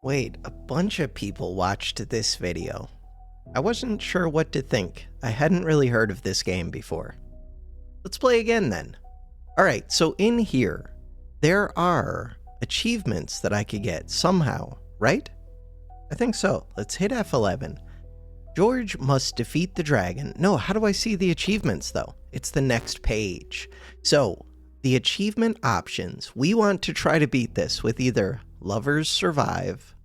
Wait, a bunch of people watched this video. I wasn't sure what to think. I hadn't really heard of this game before. Let's play again then. Alright, so in here, there are achievements that I could get somehow, right? I think so. Let's hit F11. George must defeat the dragon. No, how do I see the achievements though? It's the next page. So, the achievement options, we want to try to beat this with either Lovers Survive,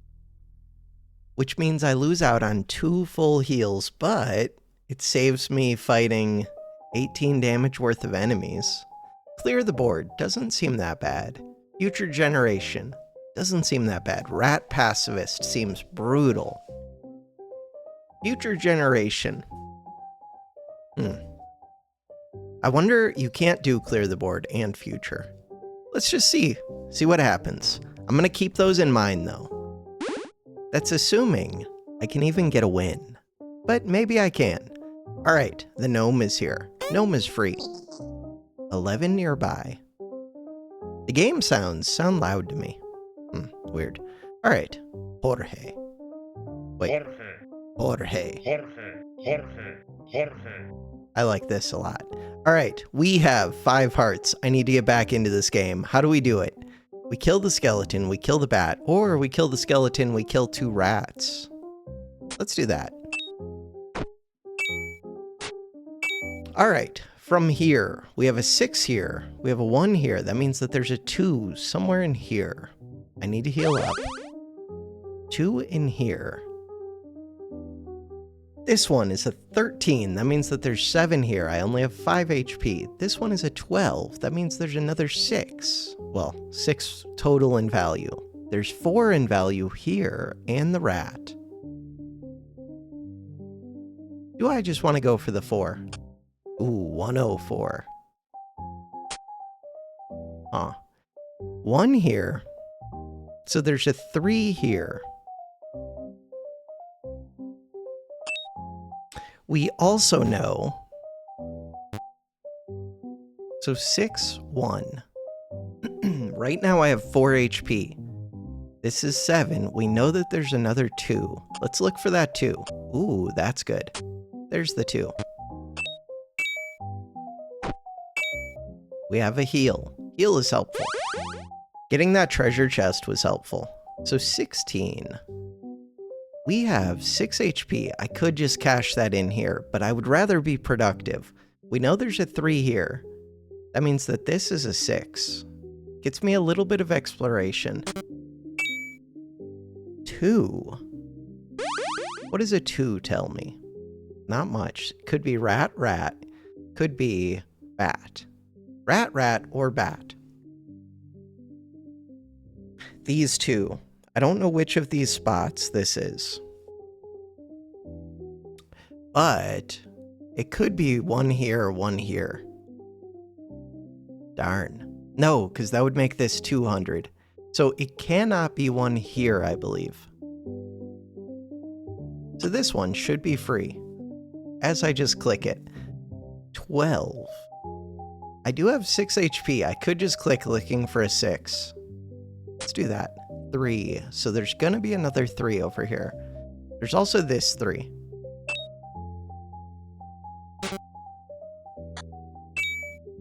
which means I lose out on 2 full heals, but it saves me fighting 18 damage worth of enemies. Clear the board, doesn't seem that bad. Future Generation, doesn't seem that bad. Rat Pacifist seems brutal. Future Generation. I wonder, you can't do Clear the Board and Future. Let's just see what happens. I'm gonna keep those in mind though. That's assuming I can even get a win. But maybe I can. Alright, the gnome is here. Gnome is free. 11 nearby. The game sound loud to me. Weird. Alright, Jorge. Wait. Jorge. I like this a lot. Alright, we have 5 hearts. I need to get back into this game. How do we do it? We kill the skeleton, we kill the bat, or we kill the skeleton, we kill 2 rats. Let's do that. Alright, from here, we have a 6 here, we have a 1 here. That means that there's a 2 somewhere in here. I need to heal up. 2 in here. This one is a 13. That means that there's 7 here. I only have 5 HP. This one is a 12. That means there's another 6. Well, 6 total in value. There's 4 in value here and the rat. Do I just want to go for the 4? Ooh, 104. Huh. 1 here. So there's a 3 here. We also know, so 6, 1. Right now I have 4 HP. This is 7. We know that there's another 2. Let's look for that 2. Ooh, that's good. There's the 2. We have a heal. Heal is helpful. Getting that treasure chest was helpful. So 16. We have 6 HP. I could just cash that in here, but I would rather be productive. We know there's a 3 here. That means that this is a 6. Gets me a little bit of exploration. 2. What does a 2 tell me? Not much. Could be rat, rat. Could be bat. Rat, rat, or bat. These 2. I don't know which of these spots this is. But it could be 1 here or 1 here. Darn. No, because that would make this 200. So it cannot be 1 here, I believe. So this one should be free. As I just click it. 12. I do have 6 HP. I could just click looking for a 6. Let's do that. 3. So there's gonna be another 3 over here. There's also this 3.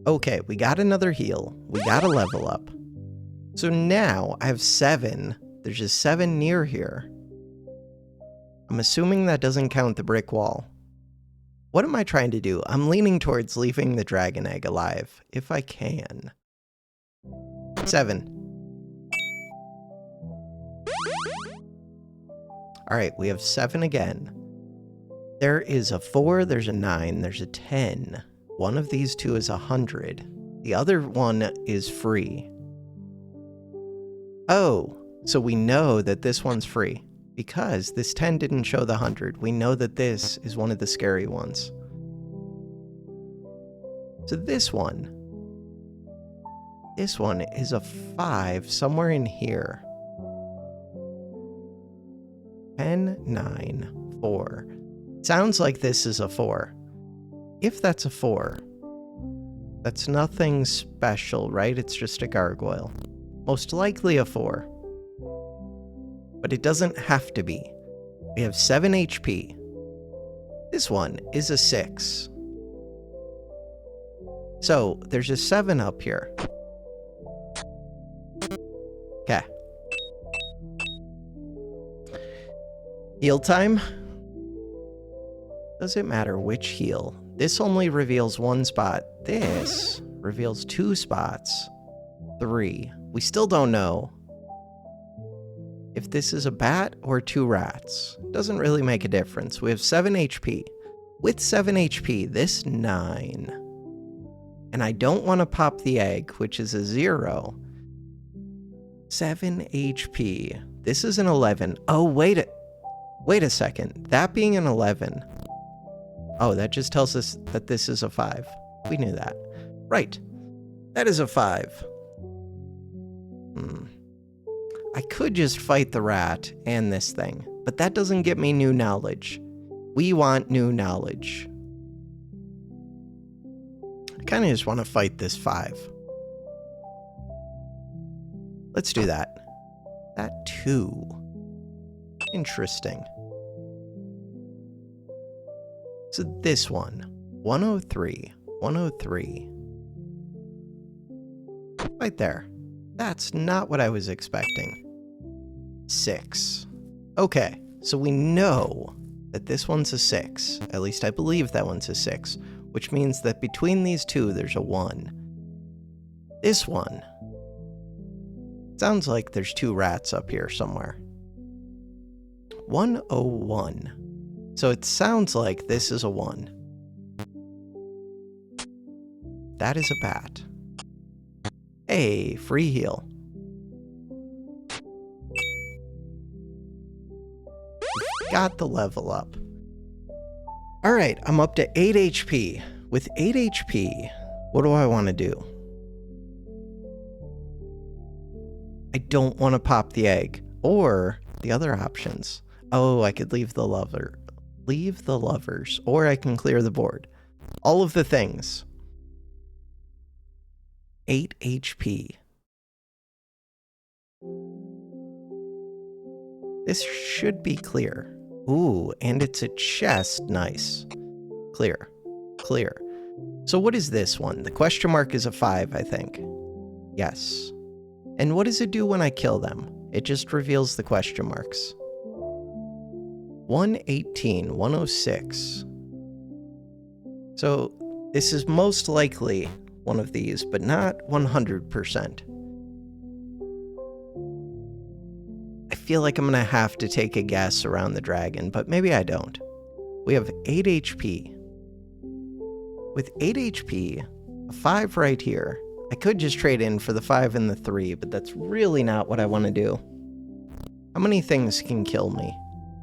Okay, we got another heal. We got a level up. So now I have 7. There's a 7 near here. I'm assuming that doesn't count the brick wall. What am I trying to do? I'm leaning towards leaving the dragon egg alive, if I can. 7. Alright, we have 7 again. There is a 4, there's a 9, there's a 10. One of these 2 is 100. The other one is free. Oh, so we know that this one's free. Because this 10 didn't show the 100. We know that this is one of the scary ones. So this one is a 5 somewhere in here. 10, 9, 4. Sounds like this is a 4. If that's a 4, that's nothing special, right? It's just a gargoyle. Most likely a 4. but it doesn't have to be. We have 7 HP. This one is a 6. So there's a 7 up here. Okay. Heal time. Does it matter which heal? This only reveals 1 spot. This reveals 2 spots. 3. We still don't know if this is a bat or 2 rats. Doesn't really make a difference. We have 7 HP. With 7 HP, this 9. And I don't want to pop the egg, which is a 0. 7 HP. This is an 11. Oh, wait a second. That being an 11. Oh, that just tells us that this is a 5. We knew that. Right. That is a 5. I could just fight the rat and this thing, but that doesn't get me new knowledge. We want new knowledge. I kind of just want to fight this 5. Let's do that. That 2. Interesting. So this one. 103. 103. Right there. That's not what I was expecting. 6. Okay, so we know that this one's a 6. At least I believe that one's a 6. Which means that between these two, there's a 1. This one. Sounds like there's 2 rats up here somewhere. 101. So it sounds like this is a 1. That is a bat. Hey, free heal. Got the level up. Alright, I'm up to 8 HP. With 8 HP, what do I want to do? I don't want to pop the egg. Or the other options. Oh, I could leave the lovers. Or I can clear the board. All of the things. 8 HP. This should be clear. Ooh, and it's a chest. Nice. Clear. Clear. So what is this one? The question mark is a 5, I think. Yes. And what does it do when I kill them? It just reveals the question marks. 118, 106. So this is most likely one of these, but not 100%. I feel like I'm gonna have to take a guess around the dragon, but maybe I don't. We have 8 HP. With 8 HP, a 5 right here. I could just trade in for the 5 and the 3, but that's really not what I want to do. How many things can kill me?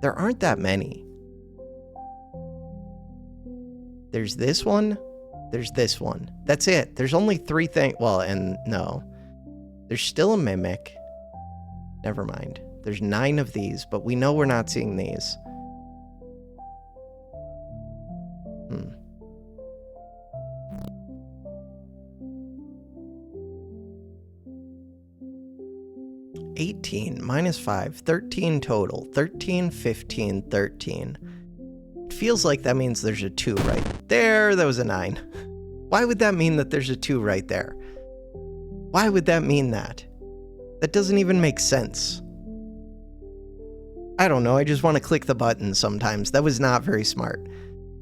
There aren't that many. There's this one. There's this one. That's it. There's only 3 things. Well, and no. There's still a mimic. Never mind. There's 9 of these, but we know we're not seeing these. 18 minus 5, 13 total. 13, 15, 13. It feels like that means there's a 2 right there. That was a 9. Why would that mean that there's a 2 right there? Why would that mean that? That doesn't even make sense. I don't know, I just want to click the button sometimes. That was not very smart.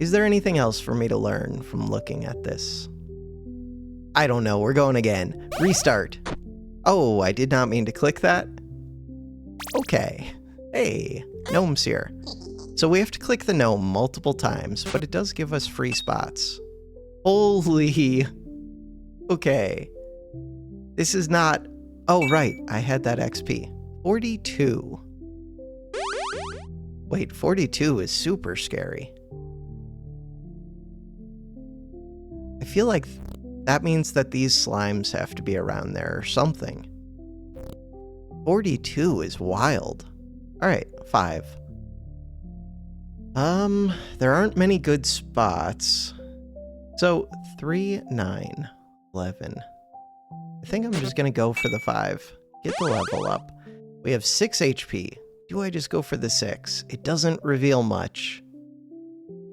Is there anything else for me to learn from looking at this? I don't know, we're going again. Restart. Oh, I did not mean to click that. Okay. Hey, gnome's here. So we have to click the gnome multiple times, but it does give us free spots. Holy. Okay. This is not... Oh, right, I had that XP. 42. Wait, 42 is super scary. I feel like that means that these slimes have to be around there or something. 42 is wild. Alright, 5. There aren't many good spots. So, 3, 9, 11. I think I'm just gonna go for the 5. Get the level up. We have 6 HP. Do I just go for the 6? It doesn't reveal much.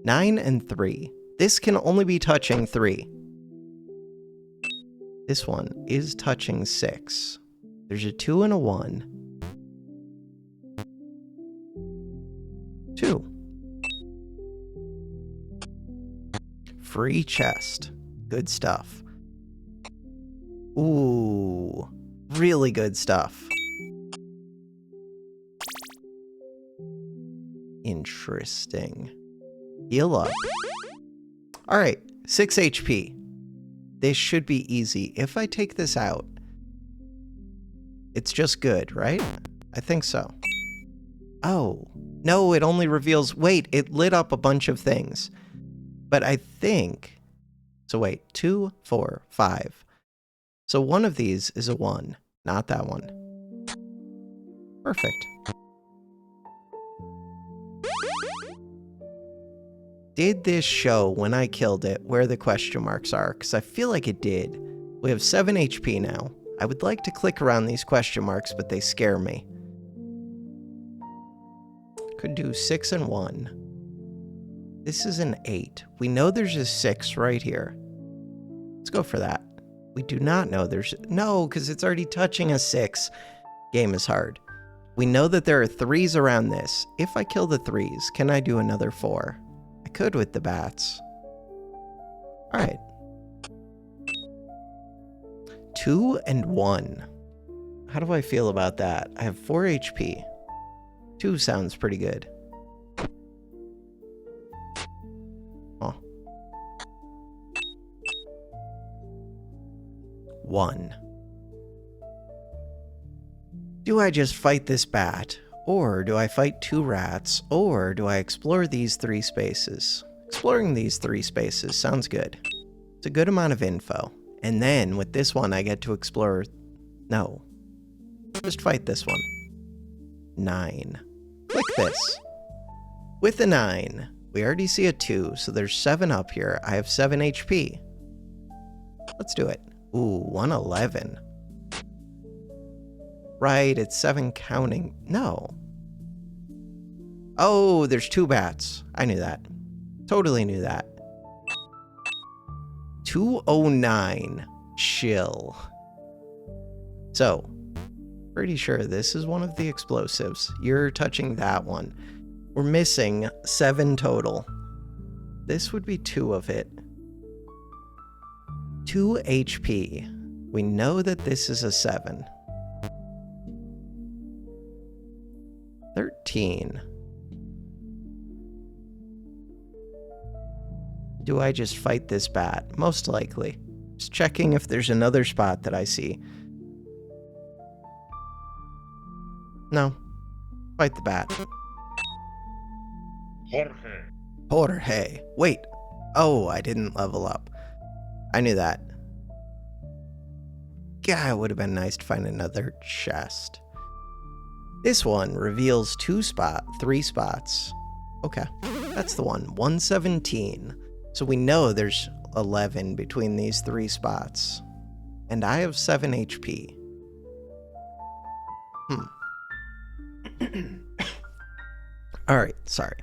9 and 3. This can only be touching 3. This one is touching 6. There's a 2 and a 1. 2. Free chest. Good stuff. Ooh, really good stuff. Interesting. Heal up. All right, 6 HP. This should be easy. If I take this out, it's just good, right? I think so. Oh, no, it only reveals... Wait, it lit up a bunch of things. But I think... So wait, 2, 4, 5. So one of these is a 1, not that one. Perfect. Did this show when I killed it where the question marks are? Because I feel like it did. We have 7 HP now. I would like to click around these question marks, but they scare me. Could do 6 and 1. This is an 8. We know there's a 6 right here. Let's go for that. We do not know there's... No, because it's already touching a 6. Game is hard. We know that there are 3s around this. If I kill the 3s, can I do another 4? I could with the bats. Alright. 2 and 1. How do I feel about that? I have 4 HP. 2 sounds pretty good. Oh. 1. Do I just fight this bat? Or do I fight 2 rats? Or do I explore these 3 spaces? Exploring these 3 spaces sounds good. It's a good amount of info. And then with this one, I get to explore... No. Just fight this one. 9. Click this. With a 9, we already see a 2, so there's 7 up here. I have 7 HP. Let's do it. Ooh, 111. Right, it's 7 counting. No. Oh, there's 2 bats. I knew that. Totally knew that. 209. Chill. So, pretty sure this is one of the explosives. You're touching that one. We're missing 7 total. This would be 2 of it. 2 HP. We know that this is a 7. 13. Do I just fight this bat? Most likely. Just checking if there's another spot that I see. No. Fight the bat. Jorge. Wait. Oh, I didn't level up. I knew that. God, it would have been nice to find another chest. This one reveals 3 spots. Okay, that's the one. 117. So we know there's 11 between these 3 spots. And I have 7 HP. Alright, sorry.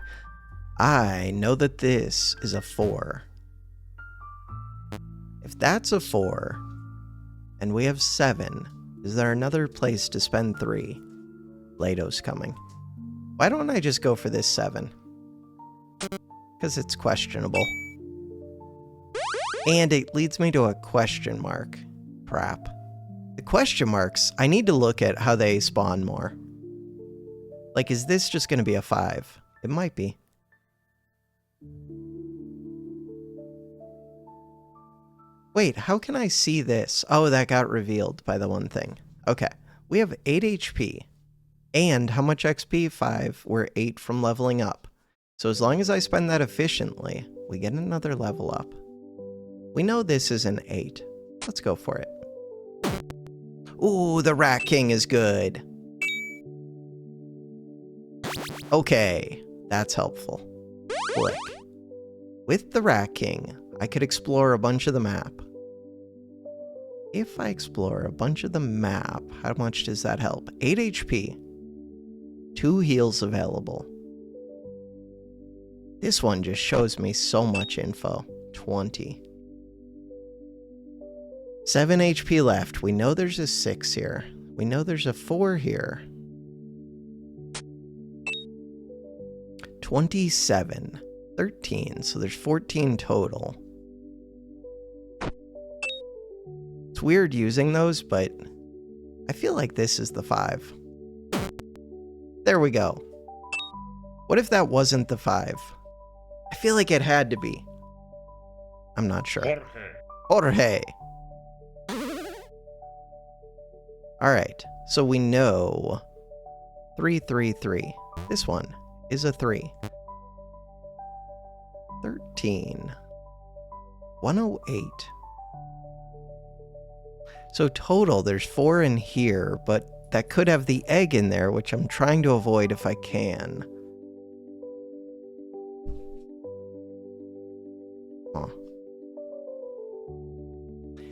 I know that this is a 4. If that's a 4, and we have 7, is there another place to spend 3? Lado's coming. Why don't I just go for this 7? Because it's questionable. And it leads me to a question mark. Crap. The question marks, I need to look at how they spawn more. Like, is this just going to be a 5? It might be. Wait, how can I see this? Oh, that got revealed by the one thing. Okay, we have 8 HP. And how much XP? 5. We're 8 from leveling up. So as long as I spend that efficiently, we get another level up. We know this is an 8. Let's go for it. Ooh, the Rat King is good. Okay, that's helpful. Click. With the Rat King, I could explore a bunch of the map. If I explore a bunch of the map, how much does that help? 8 HP. 2 heals available. This one just shows me so much info. 20. 7 HP left. We know there's a 6 here. We know there's a 4 here. 27. 13. So there's 14 total. It's weird using those, but I feel like this is the 5. There we go. What if that wasn't the 5? I feel like it had to be. I'm not sure. Jorge. Alright, so we know 333. This one is a 3. 13. 108. So total, there's 4 in here, but that could have the egg in there, which I'm trying to avoid if I can. Huh.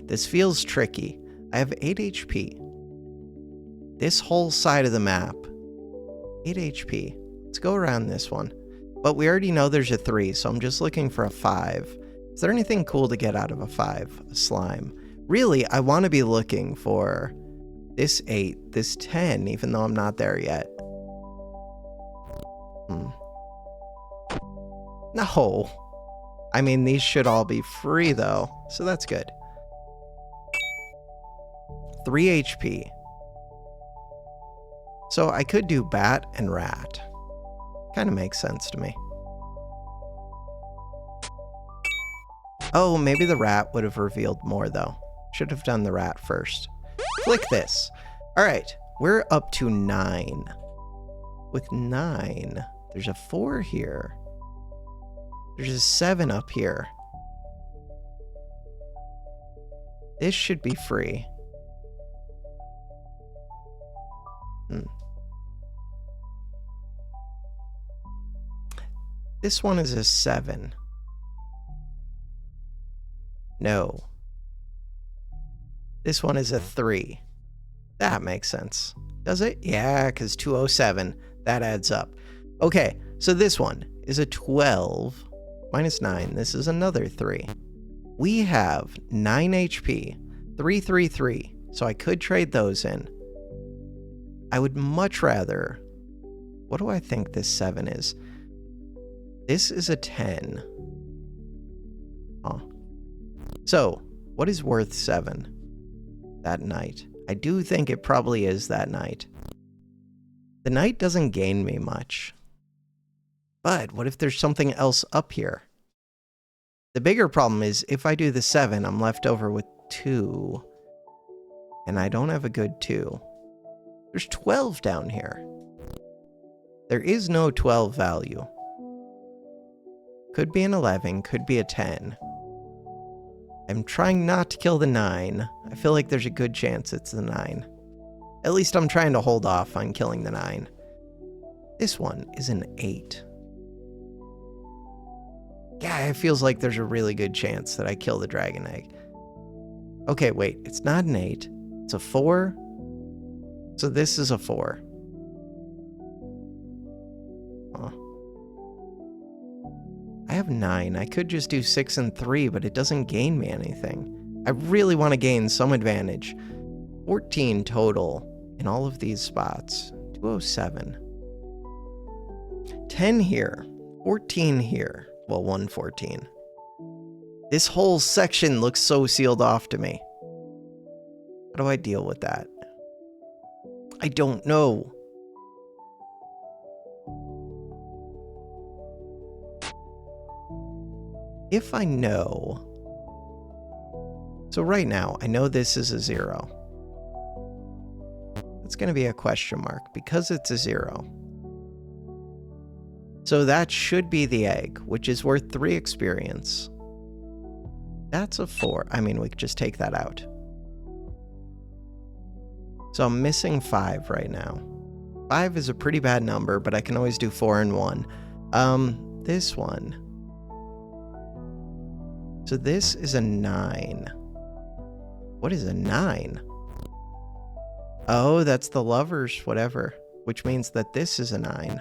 This feels tricky. I have 8 HP. This whole side of the map, 8 HP. Let's go around this one. But we already know there's a 3, so I'm just looking for a 5. Is there anything cool to get out of a 5? A slime. Really, I want to be looking for this 8, this 10, even though I'm not there yet. No. I mean, these should all be free, though, so that's good. 3 HP. So I could do bat and rat. Kind of makes sense to me. Oh, maybe the rat would have revealed more, though. Should have done the rat first. Click this. All right, we're up to 9. With 9, there's a 4 here. There's a 7 up here. This should be free. This one is a 7. No. This one is a 3. That makes sense. Does it? Yeah, because 207. That adds up. Okay, so this one is a 12. Minus 9. This is another 3. We have 9 HP. 333. So I could trade those in. I would much rather... What do I think this 7 is? This is a 10. Huh. So, what is worth 7? That knight. I do think it probably is that knight. The knight doesn't gain me much. But what if there's something else up here? The bigger problem is if I do the 7, I'm left over with 2. And I don't have a good 2. There's 12 down here. There is no 12 value. Could be an 11, could be a 10. I'm trying not to kill the 9. I feel like there's a good chance it's the 9. At least I'm trying to hold off on killing the 9. This one is an 8. Yeah, it feels like there's a really good chance that I kill the dragon egg. Okay, wait, it's not an 8. It's a 4. So this is a 4. Huh. I have 9. I could just do 6 and 3, but it doesn't gain me anything. I really want to gain some advantage. 14 total in all of these spots. 207. 10 here. 14 here. Well, 114. This whole section looks so sealed off to me. How do I deal with that? I don't know. If I know... So right now, I know this is a 0. It's going to be a question mark because it's a 0. So that should be the egg, which is worth 3 experience. That's a 4. I mean, we could just take that out. So I'm missing 5 right now. 5 is a pretty bad number, but I can always do 4 and 1. This one. So this is a 9. What is a 9? Oh, that's the lovers, whatever. which means that this is a 9.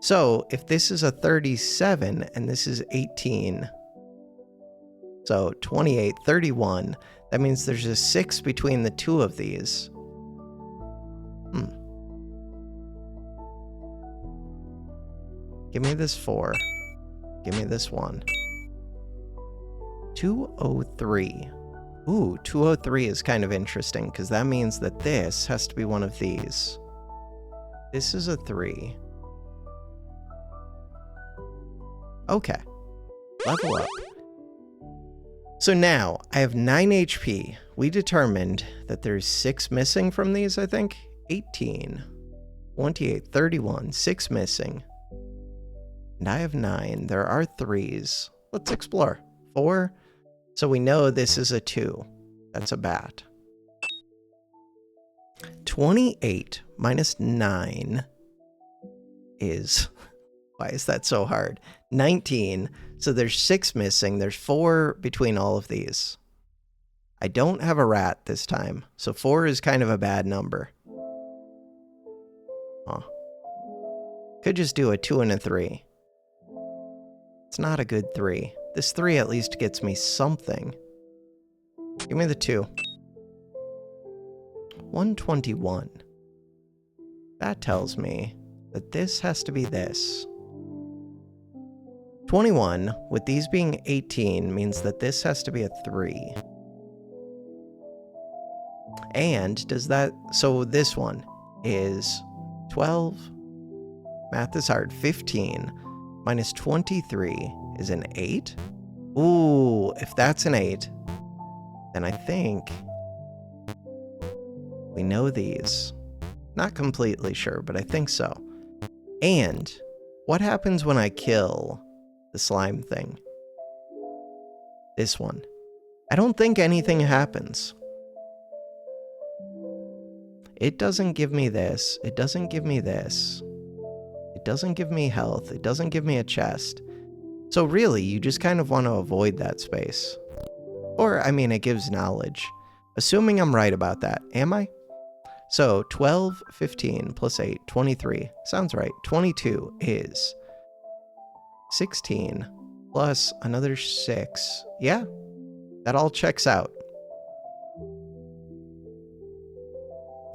So if this is a 37 and this is 18, so 28, 31, that means there's a 6 between the two of these. Give me this 4. Give me this 1. 203. Ooh, 203 is kind of interesting because that means that this has to be one of these. This is a 3. Okay. Level up. So now I have 9 HP. We determined that there's 6 missing from these, I think. 18, 28, 31, 6 missing. And I have 9. There are 3s. Let's explore. 4. So we know this is a 2. That's a bat. 28 minus 9 is... Why is that so hard? 19. So there's 6 missing. There's 4 between all of these. I don't have a rat this time. So 4 is kind of a bad number. Oh. Could just do a 2 and a 3. It's not a good 3. This 3 at least gets me something. Give me the 2. 121. That tells me that this has to be this. 21, with these being 18, means that this has to be a 3. And does that... So this one is 12. Math is hard. 15 minus 23 is an 8. Ooh, if that's an 8, then I think we know these. Not completely sure, but I think so. And what happens when I kill the slime thing? This one. I don't think anything happens. It doesn't give me this. It doesn't give me this. It doesn't give me health. It doesn't give me a chest. So really, you just kind of want to avoid that space. Or, I mean, it gives knowledge. Assuming I'm right about that. Am I? So, 12, 15, plus 8, 23. Sounds right. 22 is 16 plus another 6. Yeah, that all checks out.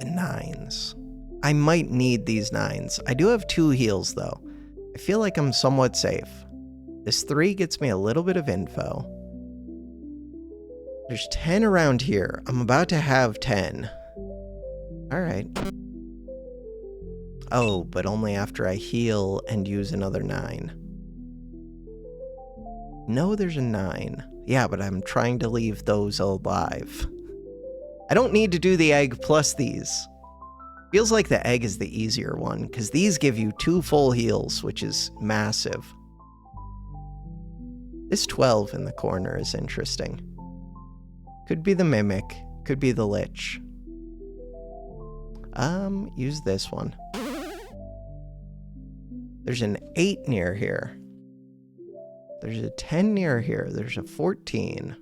And 9s. I might need these 9s. I do have 2 heals, though. I feel like I'm somewhat safe. This 3 gets me a little bit of info. There's 10 around here. I'm about to have 10. Alright. Oh, but only after I heal and use another 9. No, there's a 9. Yeah, but I'm trying to leave those alive. I don't need to do the egg plus these. Feels like the egg is the easier one, because these give you 2 full heals, which is massive. This 12 in the corner is interesting. Could be the Mimic, could be the Lich. Use this one. There's an 8 near here. There's a 10 near here. There's a 14.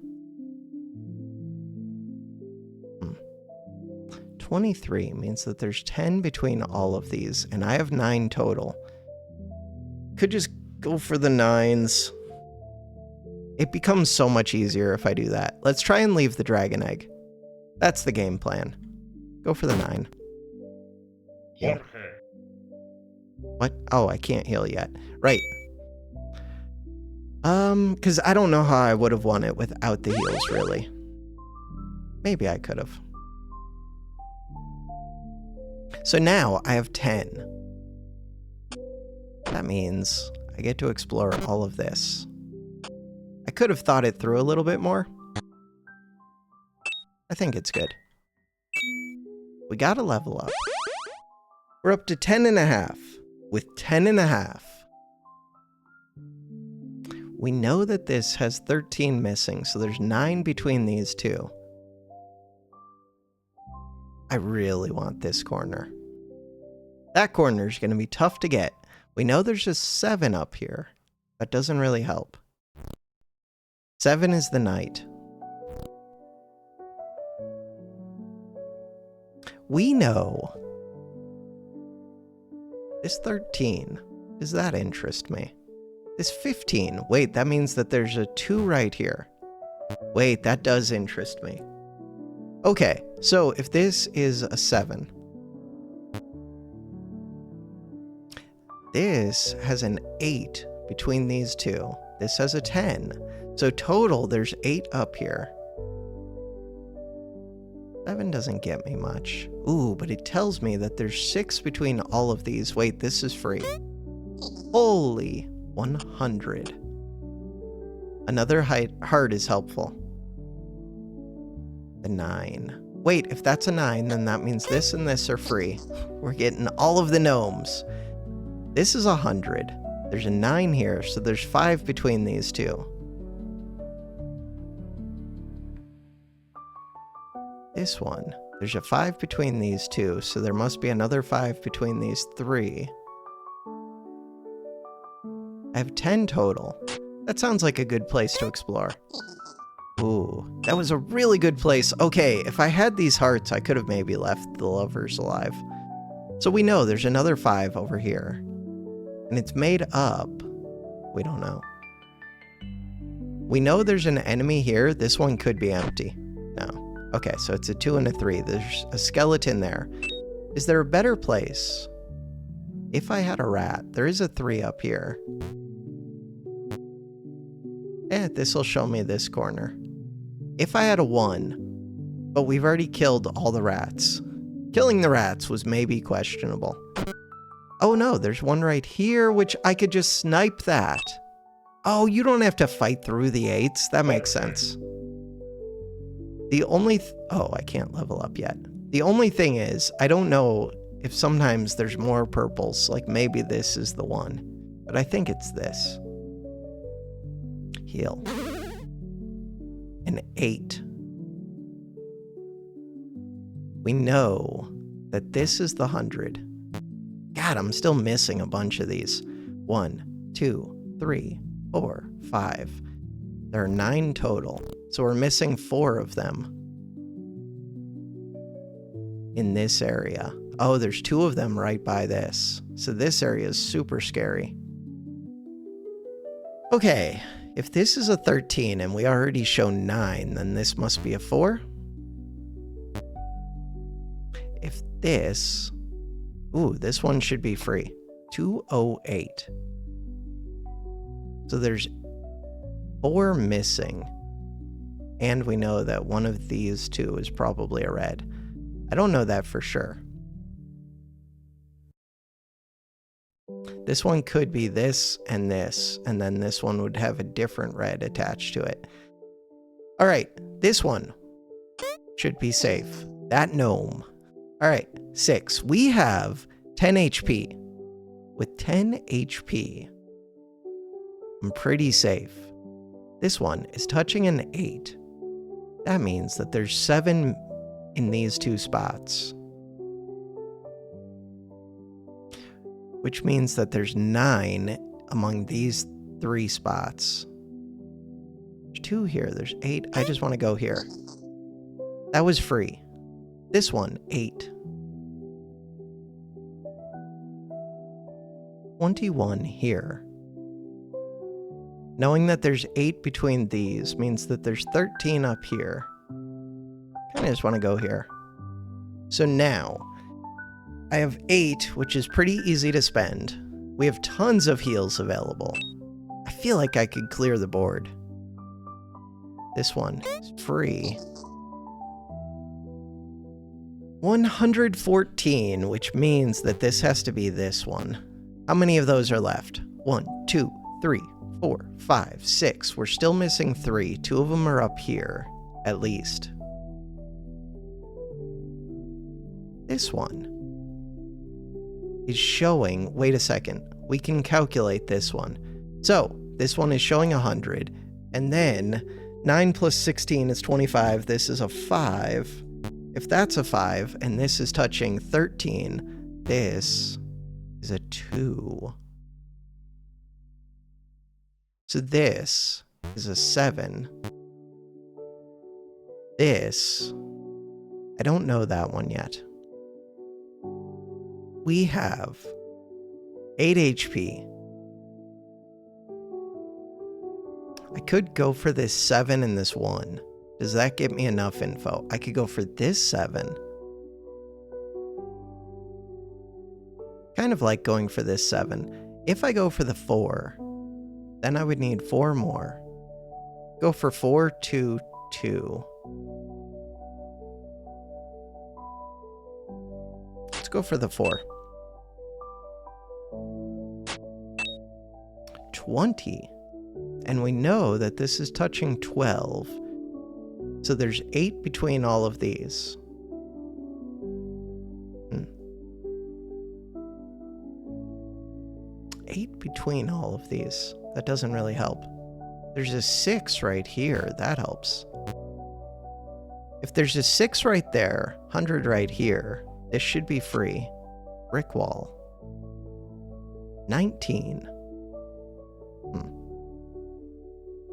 23 means that there's 10 between all of these, and I have 9 total. Could just go for the 9s. It becomes so much easier if I do that. Let's try and leave the dragon egg. That's the game plan. Go for the 9. Heal. What? Oh, I can't heal yet. Right. Because I don't know how I would have won it without the heals, really. Maybe I could have. So now I have 10. That means I get to explore all of this. I could have thought it through a little bit more. I think it's good. We gotta level up. We're up to 10.5. With 10.5. We know that this has 13 missing, so there's 9 between these two. I really want this corner. That corner is going to be tough to get. We know there's just 7 up here. That doesn't really help. 7 is the knight. we know this 13. Does that interest me? This 15. Wait, that means that there's a 2 right here. Wait, that does interest me. Okay, so if this is a 7, this has an 8 between these two. This has a 10. So total, there's 8 up here. 7 doesn't get me much. Ooh, but it tells me that there's 6 between all of these. Wait, this is free. Holy 100. Another heart is helpful. The 9. Wait, if that's a 9, then that means this and this are free. We're getting all of the gnomes. This is 100. There's a 9 here, so there's 5 between these two. This one, there's a 5 between these two, so there must be another 5 between these 3. I have 10 total. That sounds like a good place to explore. Ooh, that was a really good place. Okay, if I had these hearts, I could have maybe left the lovers alive. So we know there's another 5 over here. And it's made up. We don't know. We know there's an enemy here. This one could be empty. No. Okay, so it's a 2 and a 3. There's a skeleton there. Is there a better place? If I had a rat, there is a 3 up here. This will show me this corner. If I had a 1, but we've already killed all the rats. Killing the rats was maybe questionable. Oh no, there's one right here, which I could just snipe that. Oh, you don't have to fight through the 8s. That makes sense. The only... oh, I can't level up yet. The only thing is, I don't know if sometimes there's more purples. Like maybe this is the one. But I think it's this. Heal. An 8. We know that this is the 100. God, I'm still missing a bunch of these. 1, 2, 3, 4, 5. There are 9 total. So we're missing 4 of them. In this area. Oh, there's 2 of them right by this. So this area is super scary. Okay, if this is a 13 and we already show 9, then this must be a 4. If this... ooh, this one should be free. 208. So there's 4 missing. And we know that one of these 2 is probably a red. I don't know that for sure. This one could be this, and then this one would have a different red attached to it. All right, this one should be safe. That gnome. All right, 6. We have 10 HP. With 10 HP, I'm pretty safe. This one is touching an 8. That means that there's 7 in these 2 spots. Which means that there's 9 among these 3 spots. There's 2 here, there's 8. I just want to go here. That was free. This one, 8. 21 here. Knowing that there's 8 between these means that there's 13 up here. Kind of just want to go here. So now, I have 8, which is pretty easy to spend. We have tons of heals available. I feel like I could clear the board. This one is free. 114, which means that this has to be this one. How many of those are left? 1, 2, 3, 4, 5, 6. We're still missing 3. 2 of them are up here, at least. This one is showing... wait a second. We can calculate this one. So, this one is showing 100. And then, 9 plus 16 is 25. This is a 5. If that's a 5, and this is touching 13, this is a 2. So this is a 7. This, I don't know that one yet. We have 8 HP. I could go for this 7 and this 1. Does that give me enough info? I could go for this 7. Kind of like going for this 7. If I go for the 4, then I would need 4 more. Go for 4, 2, 2. Let's go for the 4. 20. And we know that this is touching 12. So there's 8 between all of these. 8 between all of these. That doesn't really help. There's a 6 right here. That helps. If there's a 6 right there, 100 right here, this should be free. Brick wall. 19.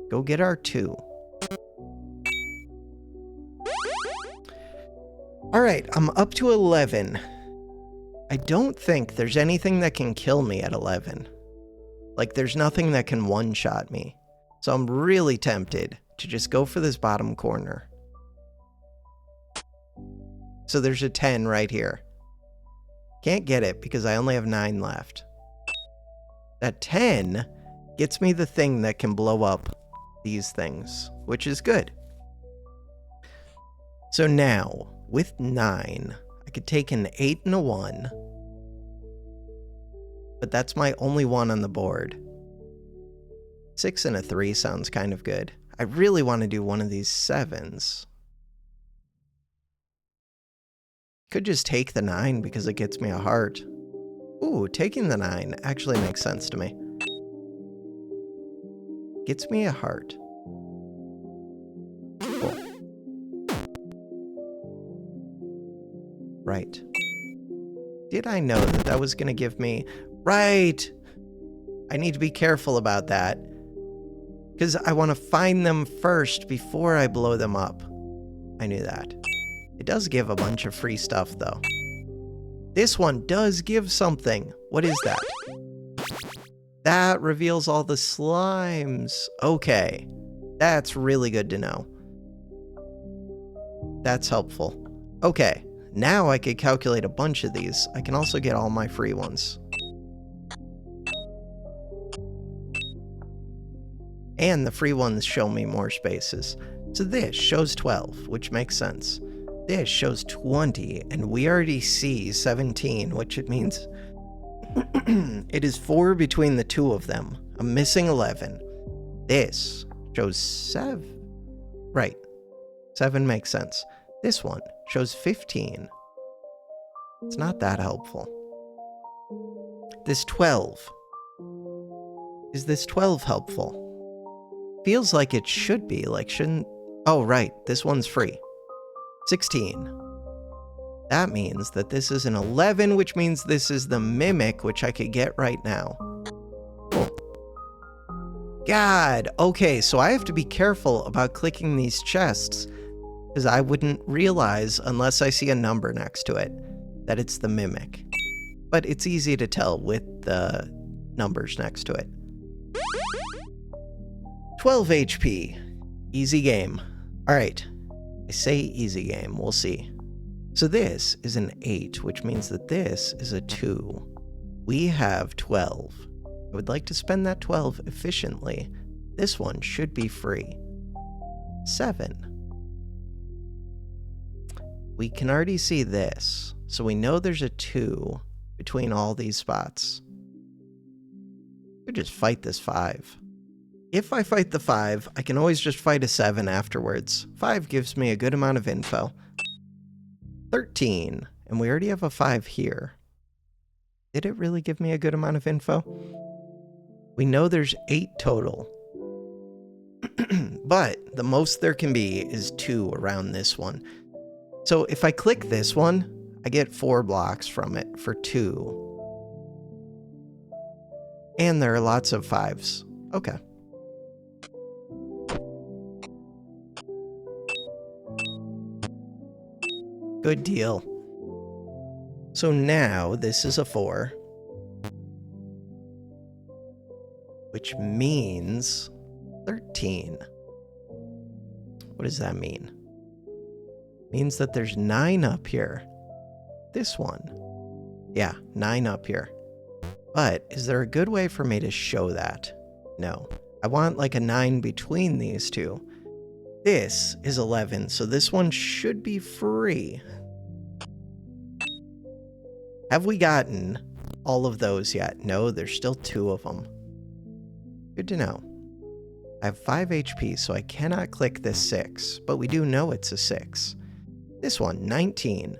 Go get our 2. Alright, I'm up to 11. I don't think there's anything that can kill me at 11. Like, there's nothing that can one-shot me. So I'm really tempted to just go for this bottom corner. So there's a 10 right here. Can't get it because I only have 9 left. That 10 gets me the thing that can blow up these things, which is good. So now, with 9, I could take an 8 and a 1. But that's my only 1 on the board. 6 and a 3 sounds kind of good. I really want to do one of these 7s. Could just take the 9 because it gets me a heart. Ooh, taking the 9 actually makes sense to me. Gets me a heart. Cool. Right. Did I know that that was going to give me... Right! I need to be careful about that. Because I want to find them first before I blow them up. I knew that. It does give a bunch of free stuff, though. This one does give something. What is that? That reveals all the slimes. Okay. That's really good to know. That's helpful. Okay. Now I could calculate a bunch of these. I can also get all my free ones. And the free ones show me more spaces. So this shows 12, which makes sense. This shows 20, and we already see 17, which it means it is 4 between the 2 of them. I'm missing 11. This shows 7. Right. 7 makes sense. This one shows 15. It's not that helpful. This 12. Is this 12 helpful? Feels like it should be, like shouldn't... Oh, right, this one's free. 16. That means that this is an 11, which means this is the Mimic, which I could get right now. Cool. God, okay, so I have to be careful about clicking these chests, because I wouldn't realize, unless I see a number next to it, that it's the Mimic. But it's easy to tell with the numbers next to it. 12 HP. Easy game. Alright. I say easy game. We'll see. So this is an 8, which means that this is a 2. We have 12. I would like to spend that 12 efficiently. This one should be free. 7. We can already see this. So we know there's a 2 between all these spots. We could just fight this 5. If I fight the 5, I can always just fight a 7 afterwards. 5 gives me a good amount of info. 13, and we already have a 5 here. Did it really give me a good amount of info? We know there's 8 total. But the most there can be is 2 around this one. So if I click this one, I get 4 blocks from it for 2. And there are lots of 5s. Okay. Good deal. So now this is a 4. Which means 13. What does that mean? Means that there's 9 up here. This one. Yeah, 9 up here. But is there a good way for me to show that? No. I want like a 9 between these two. This is 11, so this one should be free. Have we gotten all of those yet? No, there's still 2 of them. Good to know. I have 5 HP, so I cannot click this 6, but we do know it's a 6. This one, 19.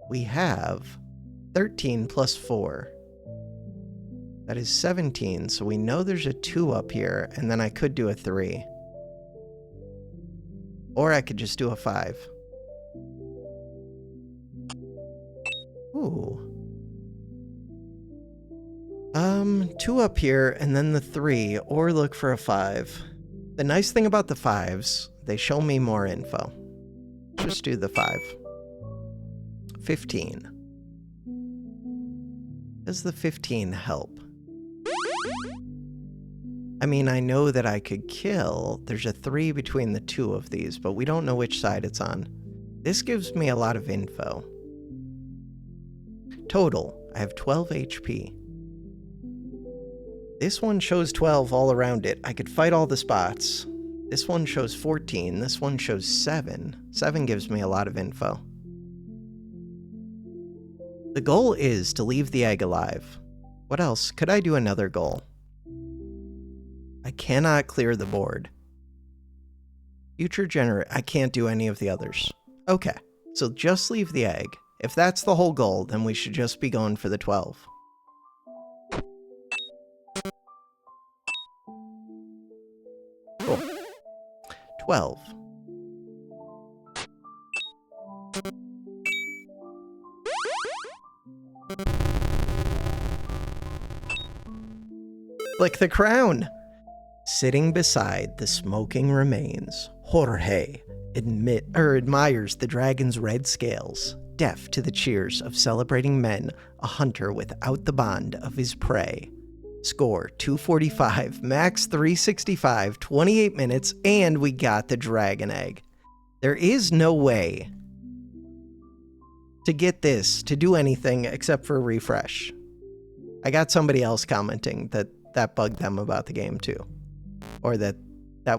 We have 13 plus 4. That is 17, so we know there's a 2 up here, and then I could do a 3. Or I could just do a 5. Ooh. 2 up here, and then the 3, or look for a 5. The nice thing about the 5s, they show me more info. Just do the 5. 15. Does the 15 help? I mean, I know that I could kill. There's a 3 between the 2 of these, but we don't know which side it's on. This gives me a lot of info. Total, I have 12 HP. This one shows 12 all around it. I could fight all the spots. This one shows 14. This one shows 7. 7 gives me a lot of info. The goal is to leave the egg alive. What else? Could I do another goal? I cannot clear the board. Future generate. I can't do any of the others. Okay, so just leave the egg. If that's the whole goal, then we should just be going for the 12. Cool. 12. Click the crown. Sitting beside the smoking remains, Jorge admires the dragon's red scales, deaf to the cheers of celebrating men, a hunter without the bond of his prey. Score 245, max 365, 28 minutes, and we got the dragon egg. There is no way to get this to do anything except for refresh. I got somebody else commenting that bugged them about the game too. Or that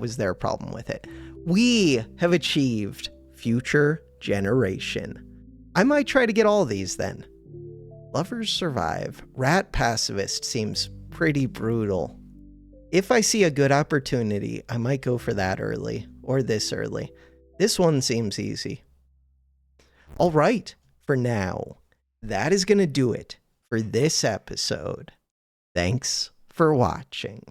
was their problem with it. We have achieved future generation. I might try to get all these then. Lovers survive. Rat pacifist seems pretty brutal. If I see a good opportunity, I might go for that early, or this early. This one seems easy. All right, for now, that is going to do it for this episode. Thanks for watching.